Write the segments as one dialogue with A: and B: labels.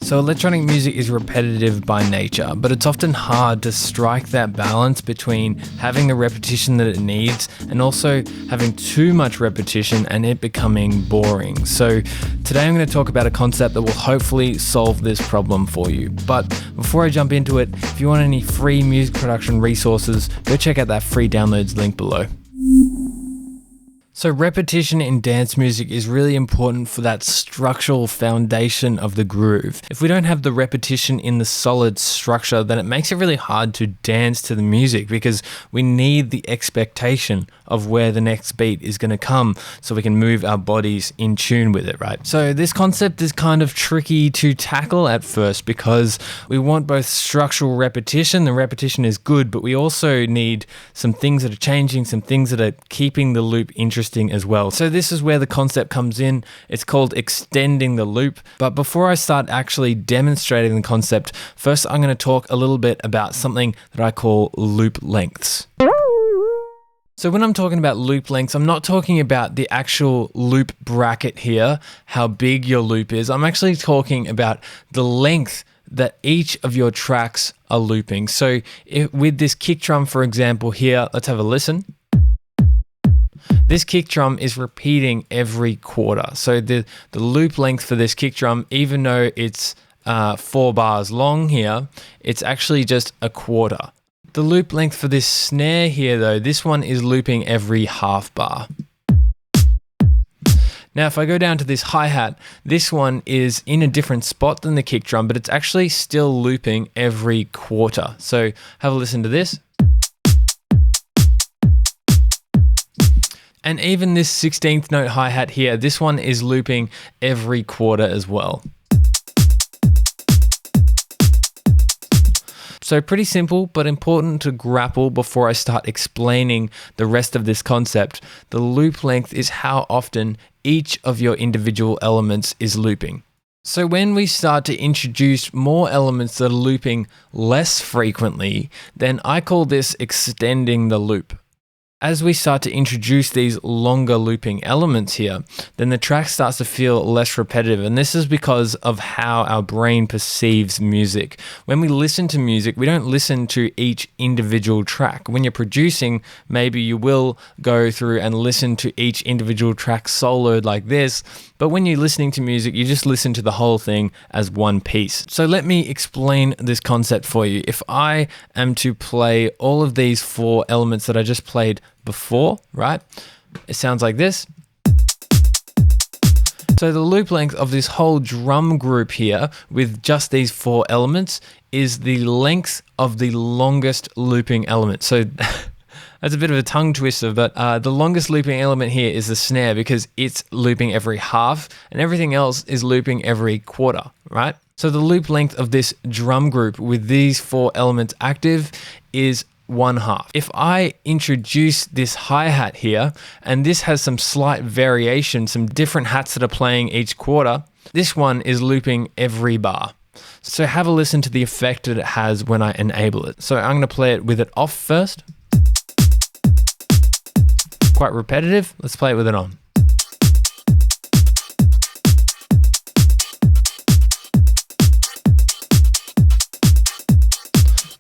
A: So electronic music is repetitive by nature, but it's often hard to strike that balance between having the repetition that it needs and also having too much repetition and it becoming boring. So today I'm going to talk about a concept that will hopefully solve this problem for you. But before I jump into it, if you want any free music production resources, go check out that free downloads link below. So repetition in dance music is really important for that structural foundation of the groove. If we don't have the repetition in the solid structure, then it makes it really hard to dance to the music because we need the expectation of where the next beat is going to come so we can move our bodies in tune with it, right? So this concept is kind of tricky to tackle at first because we want both structural repetition. The repetition is good, but we also need some things that are changing, some things that are keeping the loop interesting as well. So this is where the concept comes in. It's called extending the loop. But before I start actually demonstrating the concept, first I'm going to talk a little bit about something that I call loop lengths. So when I'm talking about loop lengths, I'm not talking about the actual loop bracket here, how big your loop is. I'm actually talking about the length that each of your tracks are looping. So with this kick drum, for example, here, let's have a listen. This kick drum is repeating every quarter. So the loop length for this kick drum, even though it's 4 bars long here, it's actually just a quarter. The loop length for this snare here though, this one is looping every half bar. Now if I go down to this hi-hat, this one is in a different spot than the kick drum, but it's actually still looping every quarter. So have a listen to this. And even this 16th note hi-hat here, this one is looping every quarter as well. So pretty simple, but important to grapple before I start explaining the rest of this concept. The loop length is how often each of your individual elements is looping. So when we start to introduce more elements that are looping less frequently, then I call this extending the loop. As we start to introduce these longer looping elements here, then the track starts to feel less repetitive. And this is because of how our brain perceives music. When we listen to music, we don't listen to each individual track. When you're producing, maybe you will go through and listen to each individual track soloed like this. But when you're listening to music, you just listen to the whole thing as one piece. So let me explain this concept for you. If I am to play all of these 4 elements that I just played before, right? It sounds like this. So the loop length of this whole drum group here with just these 4 elements is the length of the longest looping element. So that's a bit of a tongue twister, but the longest looping element here is the snare because it's looping every half and everything else is looping every quarter, right? So the loop length of this drum group with these 4 elements active is 1/2. If I introduce this hi-hat here, and this has some slight variation, some different hats that are playing each quarter, this one is looping every bar. So have a listen to the effect that it has when I enable it. So I'm going to play it with it off first. Quite repetitive. Let's play it with it on.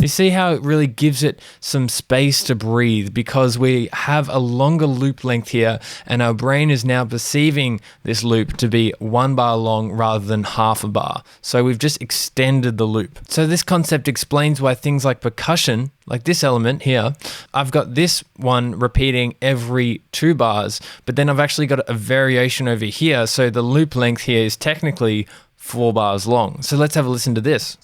A: You see how it really gives it some space to breathe because we have a longer loop length here and our brain is now perceiving this loop to be 1 bar long rather than half a bar. So we've just extended the loop. So this concept explains why things like percussion, like this element here, I've got this one repeating every 2 bars, but then I've actually got a variation over here. So the loop length here is technically 4 bars long. So let's have a listen to this.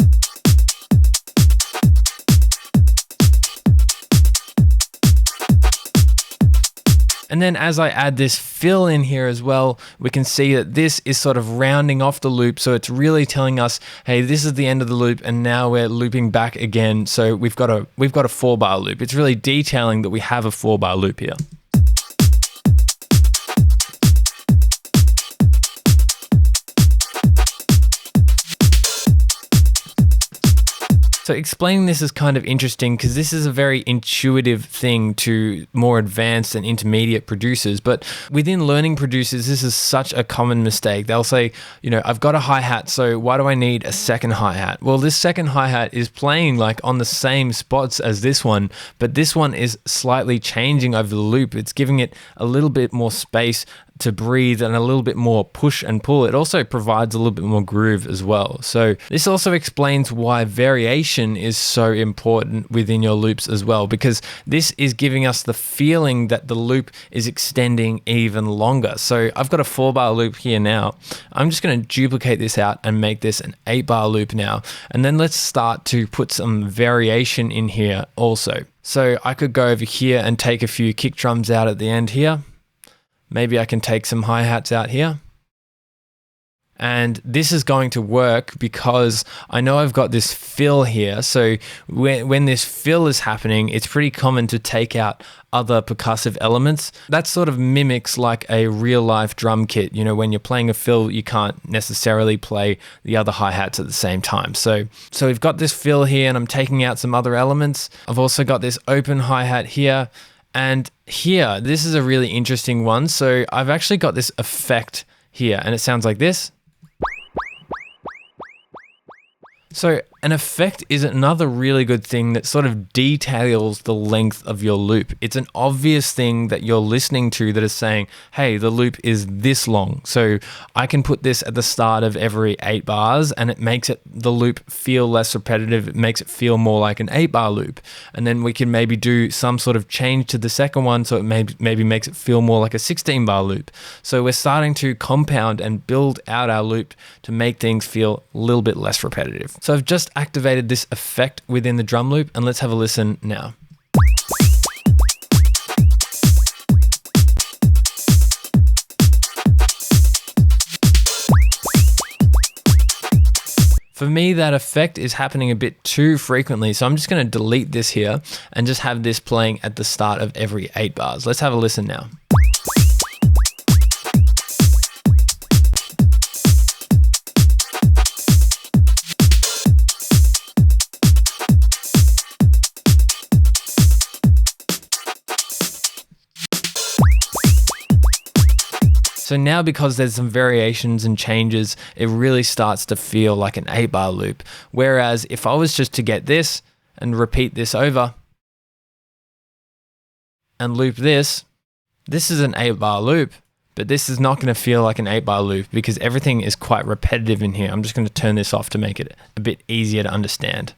A: And then as I add this fill in here as well, we can see that this is sort of rounding off the loop. So it's really telling us, hey, this is the end of the loop and now we're looping back again. So we've got a 4-bar loop. It's really detailing that we have a 4-bar loop here. So explaining this is kind of interesting because this is a very intuitive thing to more advanced and intermediate producers. But within learning producers, this is such a common mistake. They'll say, I've got a hi-hat, so why do I need a second hi-hat? Well, this second hi-hat is playing like on the same spots as this one, but this one is slightly changing over the loop. It's giving it a little bit more space to breathe and a little bit more push and pull. It also provides a little bit more groove as well. So this also explains why variation is so important within your loops as well, because this is giving us the feeling that the loop is extending even longer. So I've got a 4-bar loop here now. I'm just going to duplicate this out and make this an 8-bar loop now. And then let's start to put some variation in here also. So I could go over here and take a few kick drums out at the end here. Maybe I can take some hi-hats out here. And this is going to work because I know I've got this fill here. So when this fill is happening, it's pretty common to take out other percussive elements. That sort of mimics like a real life drum kit. When you're playing a fill, you can't necessarily play the other hi-hats at the same time. So we've got this fill here and I'm taking out some other elements. I've also got this open hi-hat here. And here, this is a really interesting one. So I've actually got this effect here and it sounds like this. So an effect is another really good thing that sort of details the length of your loop. It's an obvious thing that you're listening to that is saying, hey, the loop is this long. So I can put this at the start of every 8 bars and it makes the loop feel less repetitive. It makes it feel more like an 8-bar loop. And then we can maybe do some sort of change to the second one so it maybe makes it feel more like a 16-bar loop. So we're starting to compound and build out our loop to make things feel a little bit less repetitive. So I've just activated this effect within the drum loop and let's have a listen now. For me, that effect is happening a bit too frequently, so I'm just going to delete this here and just have this playing at the start of every 8 bars. Let's have a listen now. So now because there's some variations and changes, it really starts to feel like an 8-bar loop. Whereas if I was just to get this and repeat this over and loop this is an 8-bar loop, but this is not going to feel like an 8-bar loop because everything is quite repetitive in here. I'm just going to turn this off to make it a bit easier to understand.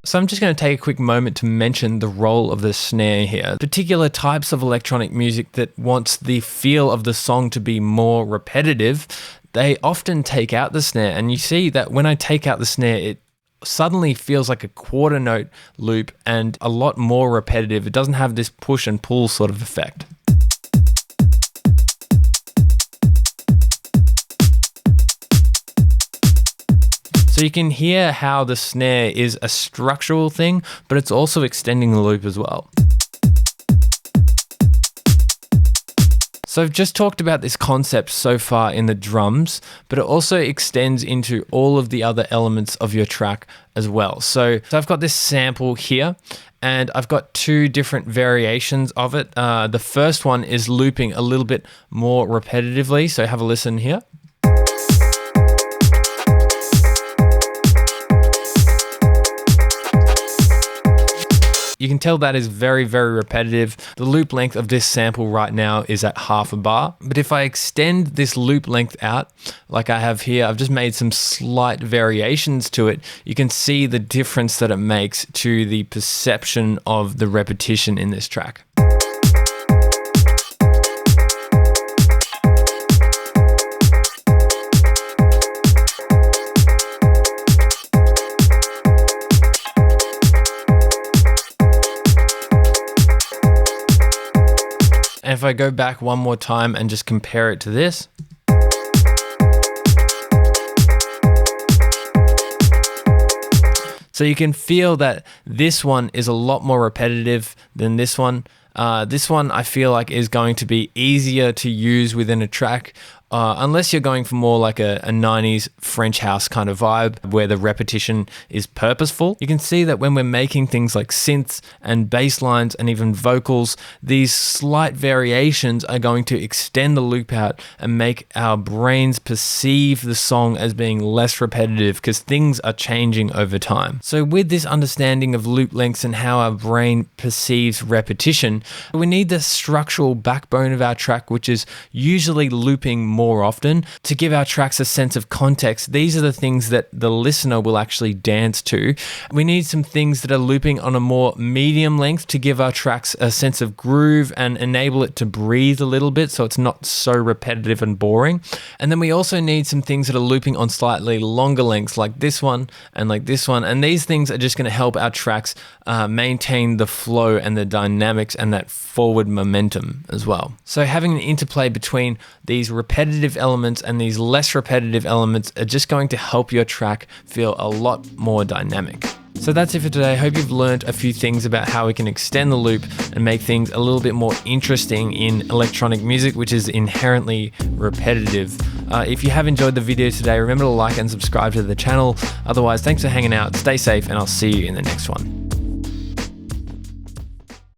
A: So I'm just going to take a quick moment to mention the role of the snare here. Particular types of electronic music that wants the feel of the song to be more repetitive, they often take out the snare. And you see that when I take out the snare, it suddenly feels like a quarter note loop and a lot more repetitive. It doesn't have this push and pull sort of effect. So you can hear how the snare is a structural thing, but it's also extending the loop as well. So I've just talked about this concept so far in the drums, but it also extends into all of the other elements of your track as well. So I've got this sample here, and I've got 2 different variations of it. The first one is looping a little bit more repetitively, so have a listen here. You can tell that is very, very repetitive. The loop length of this sample right now is at 1/2 bar. But if I extend this loop length out, like I have here, I've just made some slight variations to it. You can see the difference that it makes to the perception of the repetition in this track. And if I go back one more time and just compare it to this, so you can feel that this one is a lot more repetitive than this one. This one I feel like is going to be easier to use within a track. unless you're going for more like a 90s French house kind of vibe where the repetition is purposeful. You can see that when we're making things like synths and bass lines and even vocals, these slight variations are going to extend the loop out and make our brains perceive the song as being less repetitive because things are changing over time. So with this understanding of loop lengths and how our brain perceives repetition, we need the structural backbone of our track, which is usually looping more often. To give our tracks a sense of context, these are the things that the listener will actually dance to. We need some things that are looping on a more medium length to give our tracks a sense of groove and enable it to breathe a little bit so it's not so repetitive and boring. And then we also need some things that are looping on slightly longer lengths like this one and like this one. And these things are just going to help our tracks maintain the flow and the dynamics and that forward momentum as well. So having an interplay between these repetitive elements and these less repetitive elements are just going to help your track feel a lot more dynamic. So that's it for today. I hope you've learned a few things about how we can extend the loop and make things a little bit more interesting in electronic music, which is inherently repetitive. If you have enjoyed the video today, remember to like and subscribe to the channel. Otherwise, thanks for hanging out, stay safe, and I'll see you in the next one.